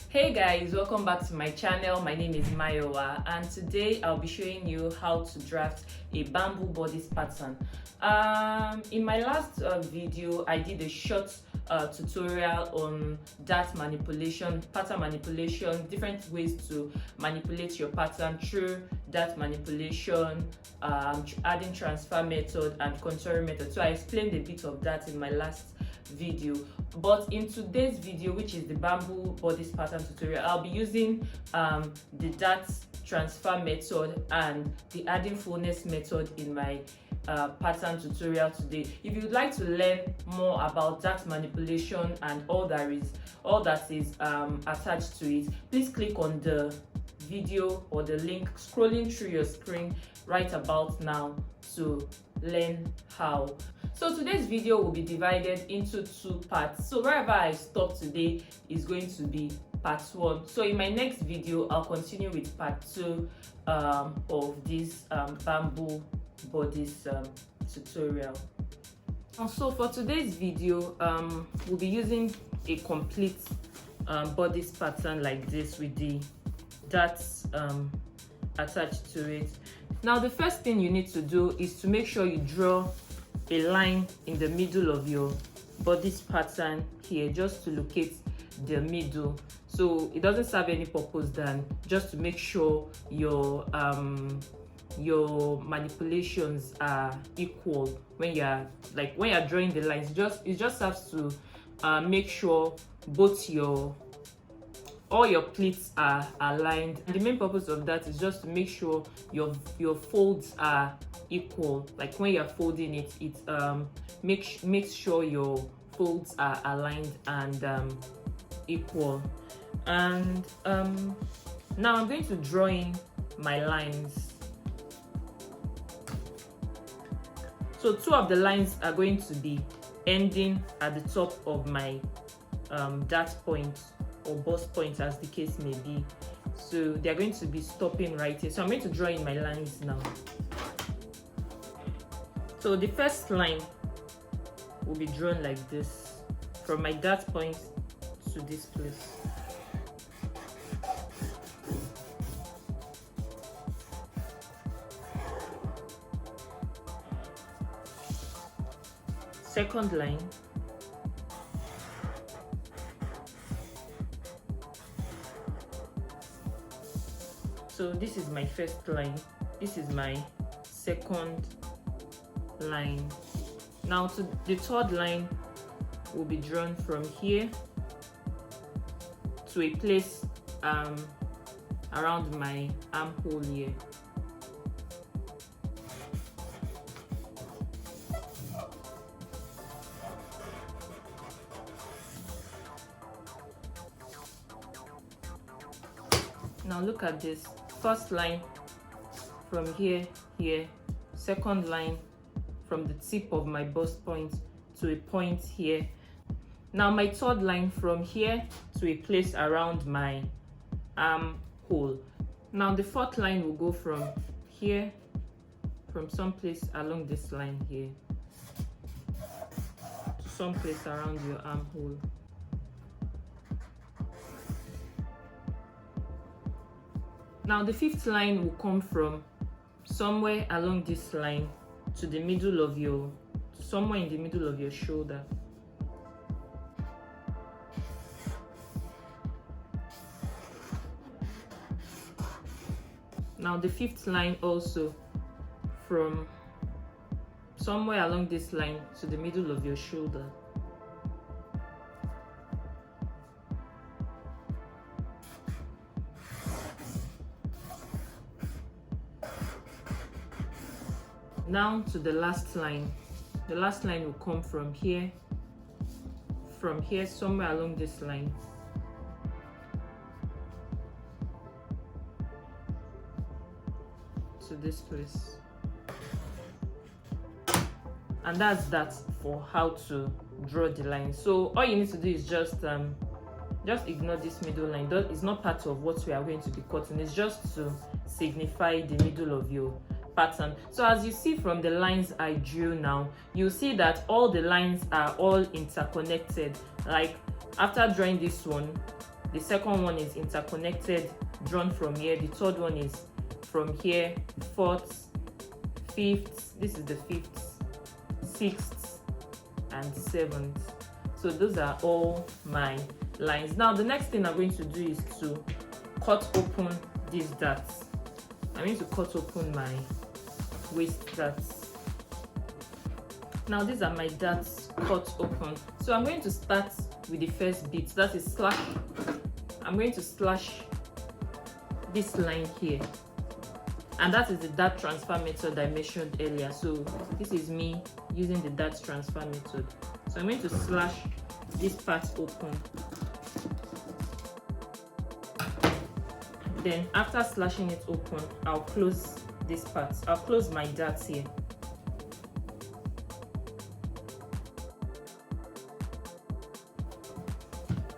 Hey guys, welcome back to my channel. My name is Mayowa and today I'll be showing you how to draft a bamboo bodice pattern. In my last video I did a short tutorial on dart manipulation, pattern manipulation, different ways to manipulate your pattern through dart manipulation, adding transfer method and contouring method. So I explained a bit of that in my last video, but in today's video, which is the bamboo bodice pattern tutorial, I'll be using the dart transfer method and the adding fullness method in my pattern tutorial today. If you'd like to learn more about dart manipulation and all that is attached to it, please click on the video or the link scrolling through your screen right about now to learn how. So today's video will be divided into two parts. So wherever I stop today is going to be part 1. So in my next video I'll continue with part 2 of this bamboo bodice tutorial. So for today's video we'll be using a complete bodice pattern like this with the darts attached to it. Now the first thing you need to do is to make sure you draw a line in the middle of your bodice pattern here, just to locate the middle. So it doesn't serve any purpose than just to make sure your manipulations are equal when you're drawing the lines. It just serves to make sure both all your pleats are aligned. And the main purpose of that is just to make sure your folds are equal. Like when you're folding it, makes sure your folds are aligned and equal. And now I'm going to draw in my lines. So 2 of the lines are going to be ending at the top of my dart point or bust point, as the case may be. So they're going to be stopping right here. So I'm going to draw in my lines now. So the first line will be drawn like this, from my dart point to this place. Second line. So this is my first line, this is my second line. Now to the third line will be drawn from here to a place around my armhole here. Now look at this. First line from here, second line from the tip of my bust point to a point here. Now my third line from here to a place around my armhole. Now the fourth line will go from here, from some place along this line here to some place around your armhole. Now the fifth line will come from somewhere along this line to the middle of somewhere in the middle of your shoulder. Now the fifth line also from somewhere along this line to the middle of your shoulder. Now to the last line. The last line will come from here somewhere along this line to this place. And that's that for how to draw the line. So all you need to do is just ignore this middle line. It's not part of what we are going to be cutting. It's just to signify the middle of your pattern. So as you see from the lines I drew now, you'll see that all the lines are all interconnected. Like after drawing this one, The second one is interconnected, drawn from here. The third one is from here, fourth, fifth. This is the fifth, sixth, and seventh. So those are all my lines. Now the next thing I'm going to do is to cut open these darts. I'm going to cut open my waist darts. Now these are my darts cut open. So I'm going to start with the first bit, that is slash. I'm going to slash this line here, and that is the dart transfer method I mentioned earlier. So this is me using the dart transfer method. So I'm going to slash this part open. Then after slashing it open, I'll close this part. I'll close my darts here.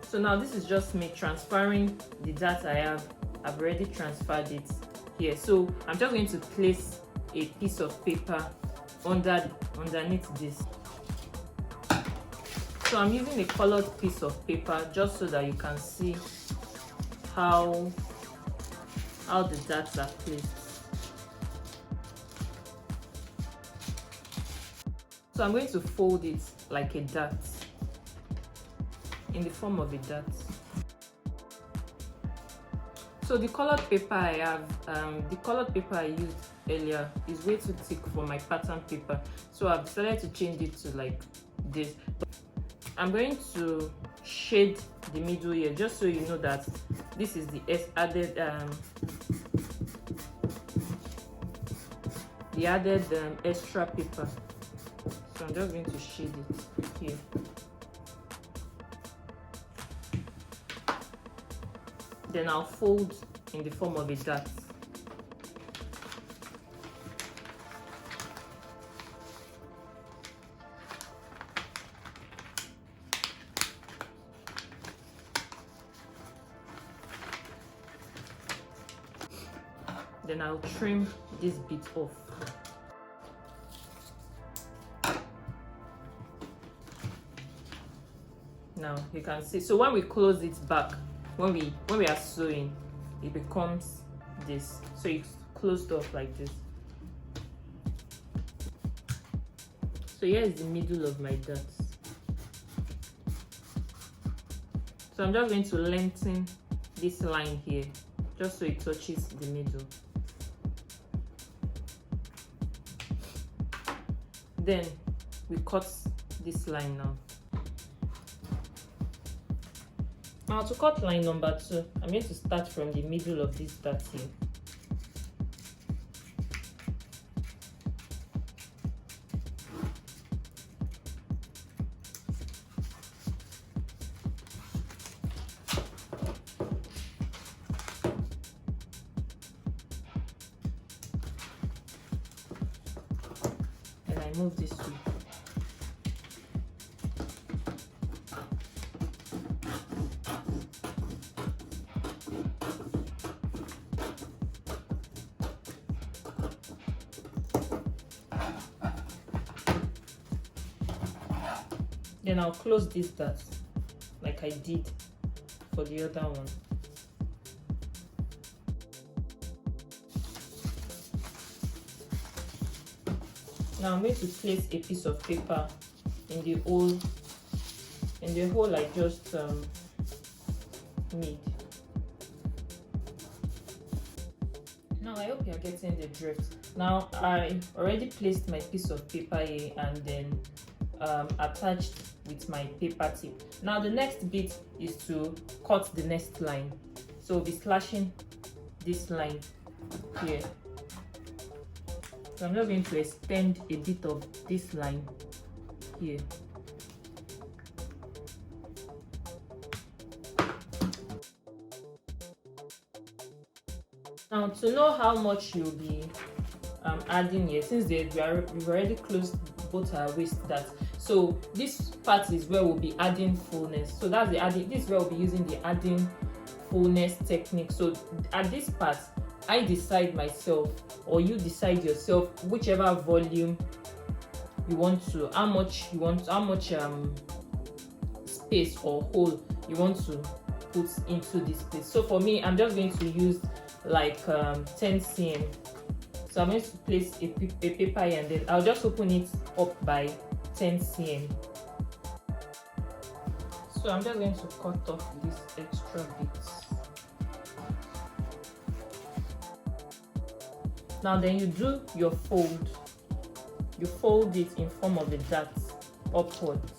So now this is just me transferring the dart I have. I've already transferred it here. So I'm just going to place a piece of paper underneath this. So I'm using a colored piece of paper just so that you can see how the darts are placed. So I'm going to fold it like a dart, in the form of a dart. So the colored paper I have, the colored paper I used earlier is way too thick for my pattern paper. So I've decided to change it to like this. I'm going to shade the middle here just so you know that this is the added extra paper. So I'm just going to shade it here. Then I'll fold in the form of a dart. Then I'll trim this bit off. Now you can see, so when we close it back, when we are sewing, it becomes this. So it's closed off like this. So here is the middle of my darts. So I'm just going to lengthen this line here, just so it touches the middle. Then we cut this line now. Now to cut line number 2, I'm going to start from the middle of this dart here. And I move this way. Then I'll close this dart like I did for the other one. Now I'm going to place a piece of paper in the hole I just made. Now I hope you're getting the drift. Now I already placed my piece of paper here and then attached with my paper tip. Now the next bit is to cut the next line. So we'll be slashing this line here. So I'm just going to extend a bit of this line here. Now to know how much you'll be adding here, since we've already closed both our waist darts, so this part is where we'll be adding fullness. So that's the adding. This is where we'll be using the adding fullness technique. So at this part, I decide myself, or you decide yourself, whichever volume you want to, how much space or hole you want to put into this place. So for me, I'm just going to use like 10 cm. So I'm going to place a paper here, and then I'll just open it up by 10 cm. So I'm just going to cut off this extra bits. Now then, you do your fold. You fold it in form of a dart upwards.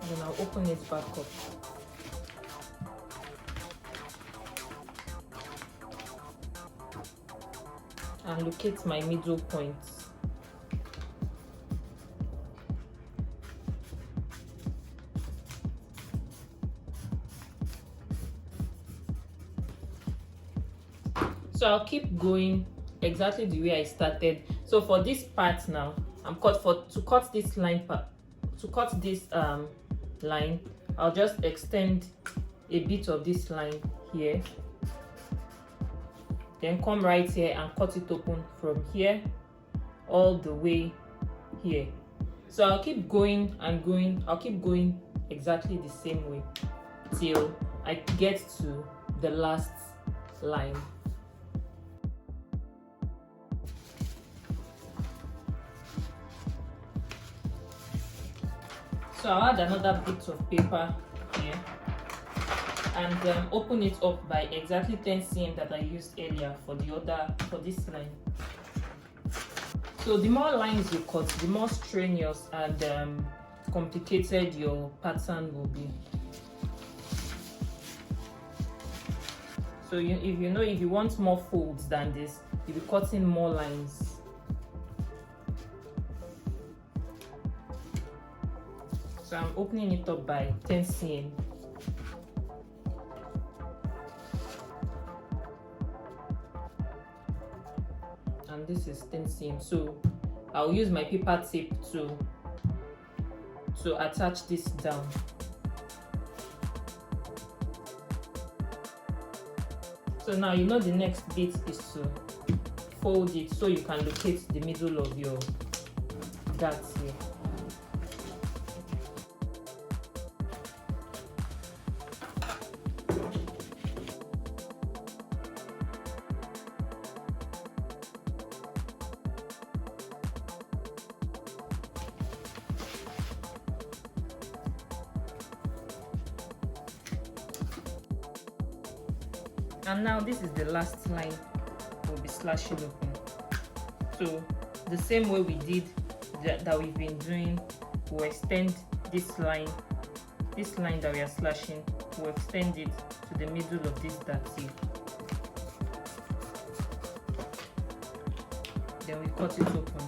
Then I'll open it back up. And locate my middle point. So I'll keep going exactly the way I started. So for this part now, to cut this line part, to cut this line, I'll just extend a bit of this line here, then come right here and cut it open from here all the way here. So I'll keep going and going. I'll keep going exactly the same way till I get to the last line. So I'll add another bit of paper here and open it up by exactly 10 cm that I used earlier for this line. So the more lines you cut, the more strenuous and complicated your pattern will be. So if you want more folds than this, you'll be cutting more lines. So I'm opening it up by 10 cm. And this is 10 cm. So I'll use my paper tape to attach this down. So now the next bit is to fold it so you can locate the middle of your dart here. And now this is the last line we'll be slashing open. So the same way we did that we've been doing, we'll extend this line that we are slashing, we'll extend it to the middle of this dart here. Then we cut it open.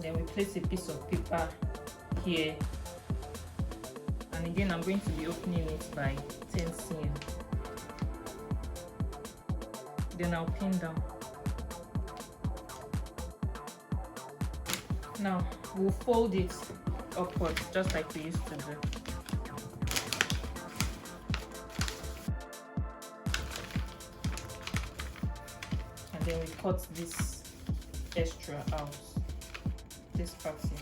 Then we place a piece of paper here. And again, I'm going to be opening it by 10 cm. Then I'll pin down. Now we'll fold it upwards just like we used to do. And then we cut this extra out, this part here.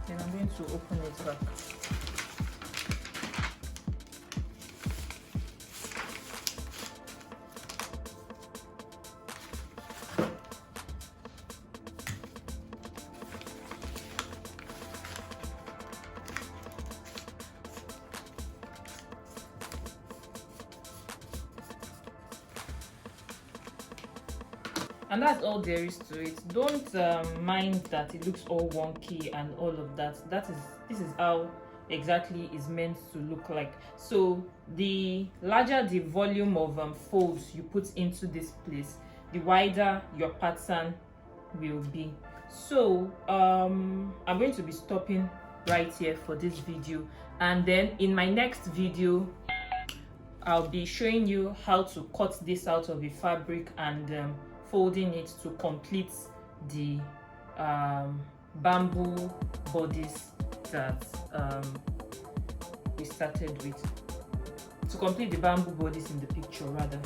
Then I'm going to open it back. And that's all there is to it. Don't mind that it looks all wonky and all of that. This is how exactly is meant to look like. So the larger the volume of folds you put into this place, the wider your pattern will be. So I'm going to be stopping right here for this video. And then in my next video I'll be showing you how to cut this out of the fabric and folding it to complete the bamboo bodice that we started with, to complete the bamboo bodice in the picture rather.